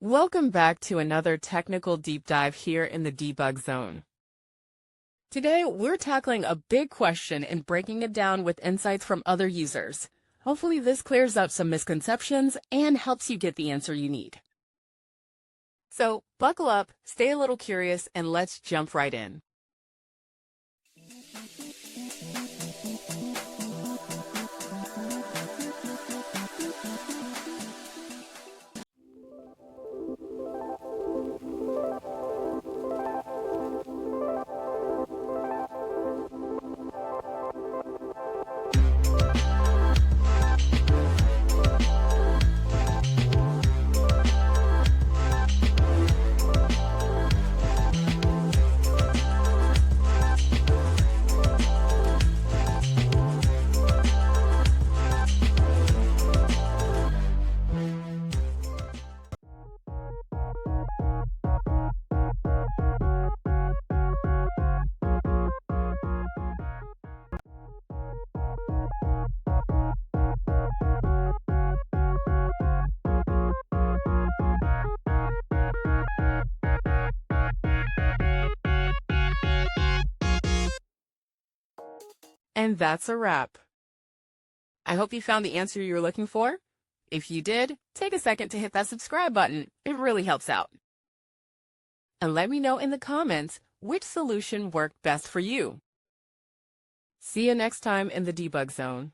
Welcome back to another technical deep dive here in the debug zone. Today, we're tackling a big question and breaking it down with insights from other users. Hopefully this clears up some misconceptions and helps you get the answer you need. So buckle up, stay a little curious, and let's jump right in. And that's a wrap. I hope you found the answer you were looking for. If you did, take a second to hit that subscribe button. It really helps out. And let me know in the comments which solution worked best for you. See you next time in the debug zone.